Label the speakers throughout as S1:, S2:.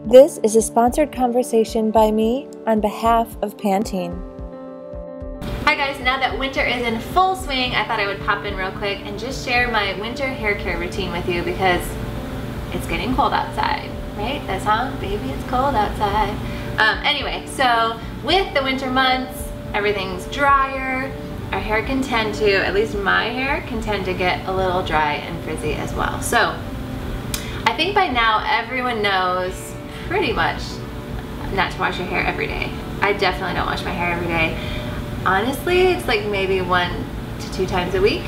S1: This is a sponsored conversation by me on behalf of Pantene.
S2: Hi guys, now that winter is in full swing, I thought I would pop in real quick and just share my winter hair care routine with you because it's getting cold outside, right? That song, Baby It's Cold Outside. Anyway, so with the winter months, everything's drier. Our hair can tend to, at least my hair, can tend to get a little dry and frizzy as well. So I think by now everyone knows pretty much not to wash your hair every day. I definitely don't wash my hair every day. Honestly, it's like maybe 1 to 2 times a week.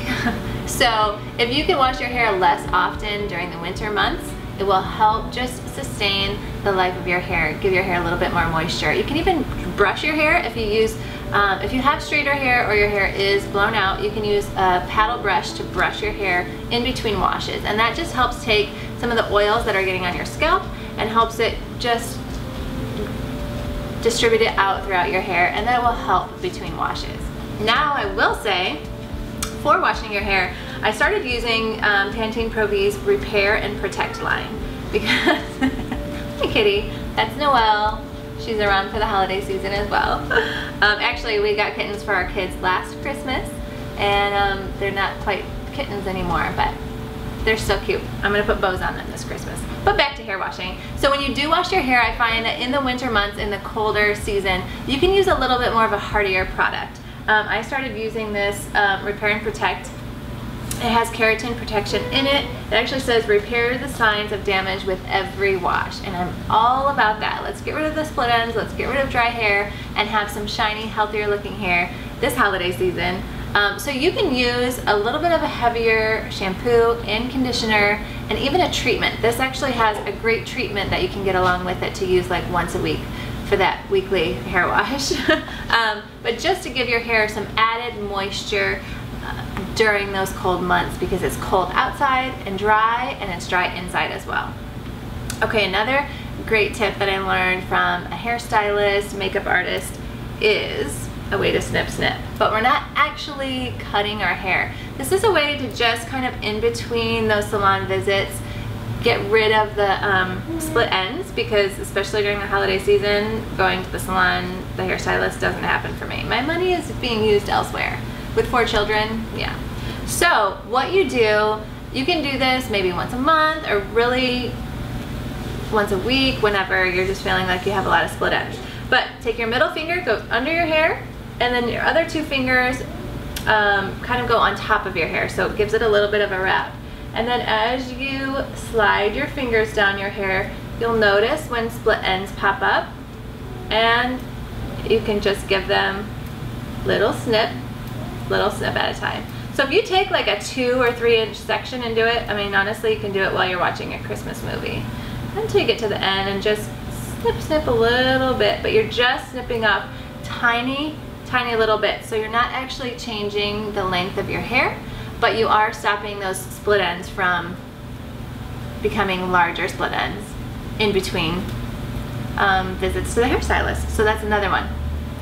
S2: So if you can wash your hair less often during the winter months, it will help just sustain the life of your hair, give your hair a little bit more moisture. You can even brush your hair if you use, if you have straighter hair or your hair is blown out, you can use a paddle brush to brush your hair in between washes. And that just helps take some of the oils that are getting on your scalp and helps it just distribute it out throughout your hair, and that will help between washes. Now I will say, for washing your hair, I started using Pantene Pro V's Repair and Protect line because, hey kitty, that's Noelle. She's around for the holiday season as well. Actually, we got kittens for our kids last Christmas, and they're not quite kittens anymore, but they're so cute. I'm gonna put bows on them this Christmas. But back to hair washing. So when you do wash your hair, I find that in the winter months, in the colder season, you can use a little bit more of a hardier product. I started using this Repair and Protect. It has keratin protection in it. It actually says repair the signs of damage with every wash, and I'm all about that. Let's get rid of the split ends, let's get rid of dry hair, and have some shiny, healthier looking hair this holiday season. So you can use a little bit of a heavier shampoo and conditioner and even a treatment. This actually has a great treatment that you can get along with it to use like once a week for that weekly hair wash. But just to give your hair some added moisture during those cold months, because it's cold outside and dry, and it's dry inside as well. Okay, another great tip that I learned from a hairstylist, makeup artist, is a way to snip snip, but we're not actually cutting our hair. This is a way to just kind of in between those salon visits get rid of the split ends, because especially during the holiday season, going to the salon, the hairstylist, doesn't happen for me. My money is being used elsewhere. With 4 children, yeah. So what you do, you can do this maybe once a month or really once a week, whenever you're just feeling like you have a lot of split ends. But take your middle finger, go under your hair, and then your other 2 fingers kind of go on top of your hair, so it gives it a little bit of a wrap. And then as you slide your fingers down your hair, you'll notice when split ends pop up, and you can just give them little snip at a time. So if you take like a 2 or 3 inch section and do it, I mean honestly you can do it while you're watching a Christmas movie, until you get to the end and just snip a little bit, but you're just snipping up tiny little bits. So you're not actually changing the length of your hair, but you are stopping those split ends from becoming larger split ends in between visits to the hairstylist. So that's another one.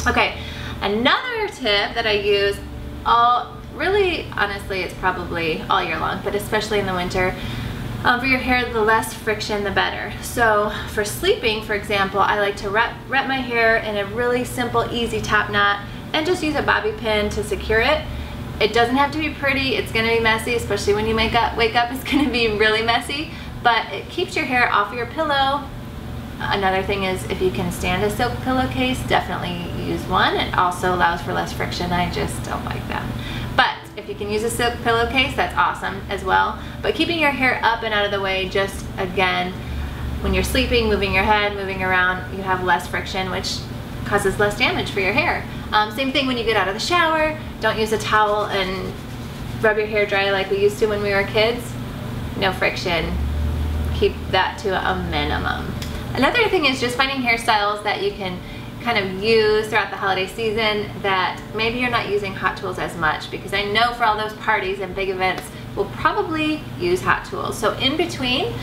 S2: Okay, another tip that I use really honestly, it's probably all year long, but especially in the winter, for your hair, the less friction the better. So for sleeping, for example, I like to wrap my hair in a really simple, easy top knot and just use a bobby pin to secure it. It doesn't have to be pretty, it's gonna be messy, especially when you wake up, it's gonna be really messy, but it keeps your hair off your pillow. Another thing is, if you can stand a silk pillowcase, definitely use one. It also allows for less friction. I just don't like them. But if you can use a silk pillowcase, that's awesome as well. But keeping your hair up and out of the way, just again, when you're sleeping, moving your head, moving around, you have less friction, which causes less damage for your hair. Same thing when you get out of the shower. Don't use a towel and rub your hair dry like we used to when we were kids. No friction. Keep that to a minimum. Another thing is just finding hairstyles that you can kind of use throughout the holiday season that maybe you're not using hot tools as much, because I know for all those parties and big events we'll probably use hot tools. So in between,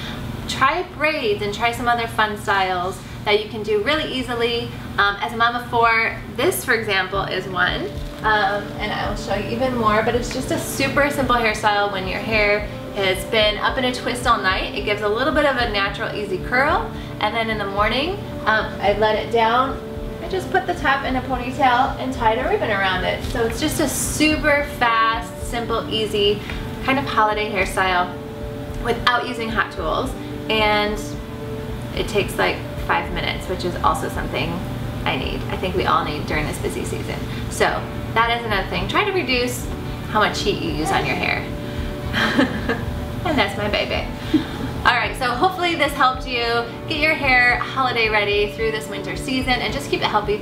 S2: try braids and try some other fun styles that you can do really easily. As a mom of 4, this for example is one, and I will show you even more, but it's just a super simple hairstyle when your hair It's been up in a twist all night. It gives a little bit of a natural easy curl, and then in the morning I let it down. I just put the top in a ponytail and tied a ribbon around it. So it's just a super fast, simple, easy kind of holiday hairstyle without using hot tools, and it takes like 5 minutes, which is also something I need. I think we all need during this busy season. So that is another thing. Try to reduce how much heat you use on your hair. And that's my baby. All right, so hopefully this helped you get your hair holiday ready through this winter season and just keep it healthy,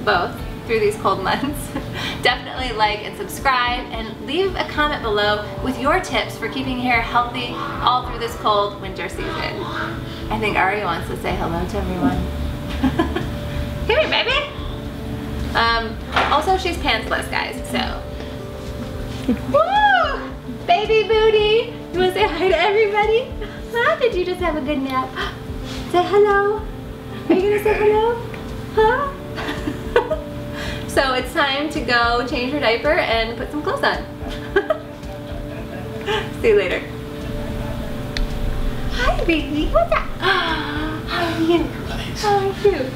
S2: both, through these cold months. Definitely like and subscribe and leave a comment below with your tips for keeping hair healthy all through this cold winter season. I think Ari wants to say hello to everyone. Come here, baby. Also, she's pantsless, guys, so. Woo! Baby booty. You want to say hi to everybody? Huh? Did you just have a good nap? Say hello. Are you going to say hello? Huh? So it's time to go change her diaper and put some clothes on. See you later. Hi, baby. What's up? How are you? How are you?